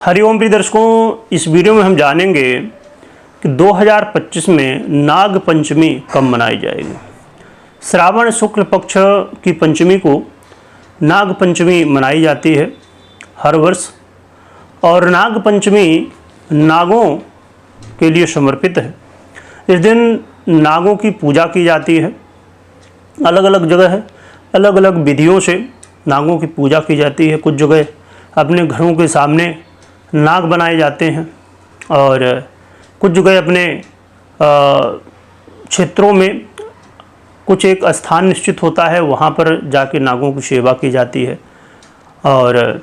हरिओम प्रिय दर्शकों, इस वीडियो में हम जानेंगे कि 2025 में नाग पंचमी कब मनाई जाएगी। श्रावण शुक्ल पक्ष की पंचमी को नाग पंचमी मनाई जाती है हर वर्ष, और नाग पंचमी नागों के लिए समर्पित है। इस दिन नागों की पूजा की जाती है। अलग अलग जगह है, अलग अलग विधियों से नागों की पूजा की जाती है। कुछ जगह अपने घरों के सामने नाग बनाए जाते हैं और कुछ जगह अपने क्षेत्रों में कुछ एक स्थान निश्चित होता है, वहाँ पर जाके नागों की सेवा की जाती है। और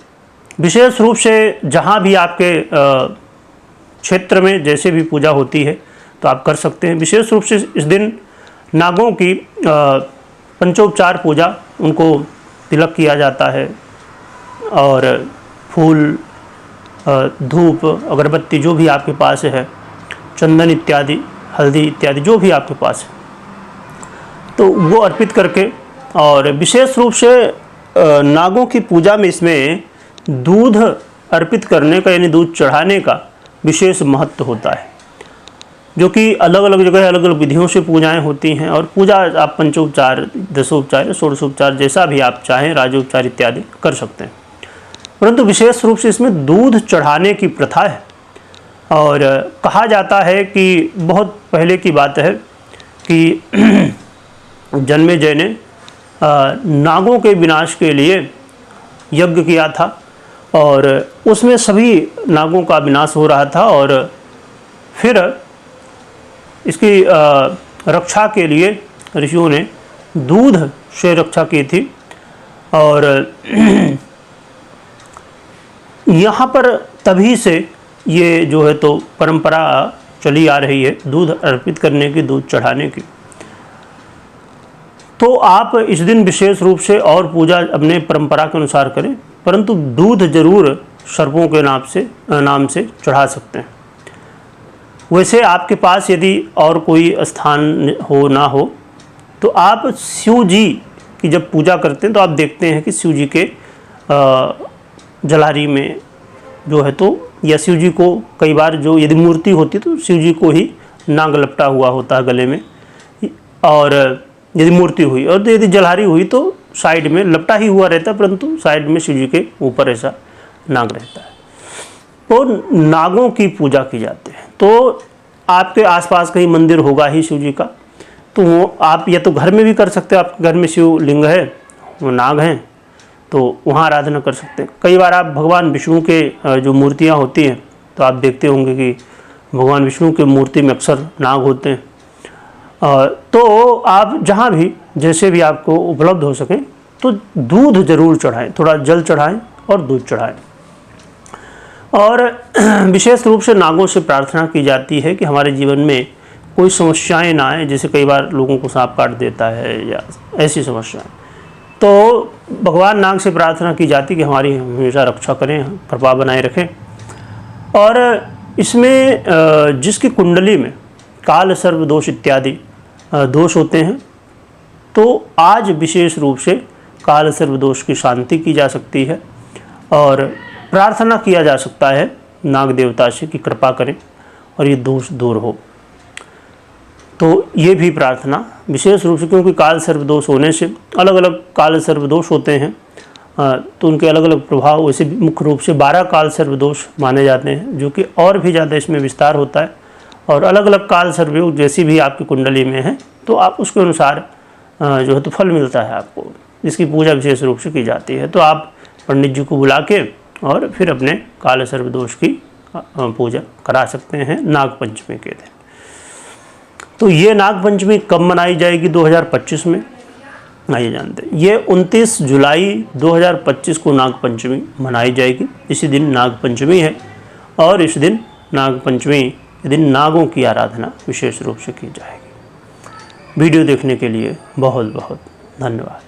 विशेष रूप से जहाँ भी आपके क्षेत्र में जैसे भी पूजा होती है तो आप कर सकते हैं। विशेष रूप से इस दिन नागों की पंचोपचार पूजा, उनको तिलक किया जाता है और फूल, धूप, अगरबत्ती जो भी आपके पास है, चंदन इत्यादि, हल्दी इत्यादि जो भी आपके पास है, तो वो अर्पित करके, और विशेष रूप से नागों की पूजा में इसमें दूध अर्पित करने का यानी दूध चढ़ाने का विशेष महत्व होता है, जो कि अलग अलग जगह अलग अलग विधियों से पूजाएं होती हैं। और पूजा आप पंचोपचार, दशोपचार या षोडशोपचार जैसा भी आप चाहें, राजोपचार इत्यादि कर सकते हैं, परंतु विशेष रूप से इसमें दूध चढ़ाने की प्रथा है। और कहा जाता है कि बहुत पहले की बात है कि जन्मेजय ने नागों के विनाश के लिए यज्ञ किया था और उसमें सभी नागों का विनाश हो रहा था, और फिर इसकी रक्षा के लिए ऋषियों ने दूध से रक्षा की थी। और यहाँ पर तभी से ये जो है तो परंपरा चली आ रही है दूध अर्पित करने की, दूध चढ़ाने की। तो आप इस दिन विशेष रूप से और पूजा अपने परंपरा के अनुसार करें, परंतु दूध जरूर सर्पों के नाम से चढ़ा सकते हैं। वैसे आपके पास यदि और कोई स्थान हो ना हो तो आप शिव जी की जब पूजा करते हैं तो आप देखते हैं कि शिव जी के जलारी में जो है तो, या शिव जी को कई बार जो यदि मूर्ति होती तो शिव जी को ही नाग लपटा हुआ होता है गले में, और यदि मूर्ति हुई, और यदि जलहारी हुई तो साइड में लपटा ही हुआ रहता है, परंतु साइड में शिव जी के ऊपर ऐसा नाग रहता है। तो नागों की पूजा की जाती है। तो आपके आसपास कहीं मंदिर होगा ही शिव जी का, तो वो आप या तो घर में भी कर सकते हो। आपके घर में शिव लिंग है, वो नाग हैं, तो वहाँ आराधना कर सकते हैं। कई बार आप भगवान विष्णु के जो मूर्तियाँ होती हैं तो आप देखते होंगे कि भगवान विष्णु के मूर्ति में अक्सर नाग होते हैं। तो आप जहाँ भी जैसे भी आपको उपलब्ध हो सके तो दूध जरूर चढ़ाएं, थोड़ा जल चढ़ाएं और दूध चढ़ाएं। और विशेष रूप से नागों से प्रार्थना की जाती है कि हमारे जीवन में कोई समस्याएं ना आए, जैसे कई बार लोगों को सांप काट देता है या ऐसी समस्याएं, तो भगवान नाग से प्रार्थना की जाती कि हमारी हमेशा रक्षा करें, कृपा बनाए रखें। और इसमें जिसकी कुंडली में काल सर्व दोष इत्यादि दोष होते हैं, तो आज विशेष रूप से काल सर्व दोष की शांति की जा सकती है और प्रार्थना किया जा सकता है नाग देवता से कि कृपा करें और ये दोष दूर हो। तो ये भी प्रार्थना विशेष रूप से, क्योंकि काल सर्वदोष होने से अलग अलग काल सर्वदोष होते हैं, तो उनके अलग अलग प्रभाव, वैसे मुख्य रूप से 12 काल सर्वदोष माने जाते हैं, जो कि और भी ज़्यादा इसमें विस्तार होता है। और अलग अलग काल सर्वयोग जैसी भी आपकी कुंडली में है तो आप उसके अनुसार जो है तो फल मिलता है आपको, जिसकी पूजा विशेष रूप से की जाती है। तो आप पंडित जी को बुला के और फिर अपने काल सर्वदोष की पूजा करा सकते हैं नाग पंचमी के दिन। तो ये नाग पंचमी कब मनाई जाएगी 2025 में, आइए जानते हैं। ये 29 जुलाई 2025 को नाग पंचमी मनाई जाएगी। इसी दिन नाग पंचमी है और इस दिन नाग पंचमी के दिन नागों की आराधना विशेष रूप से की जाएगी। वीडियो देखने के लिए बहुत बहुत धन्यवाद।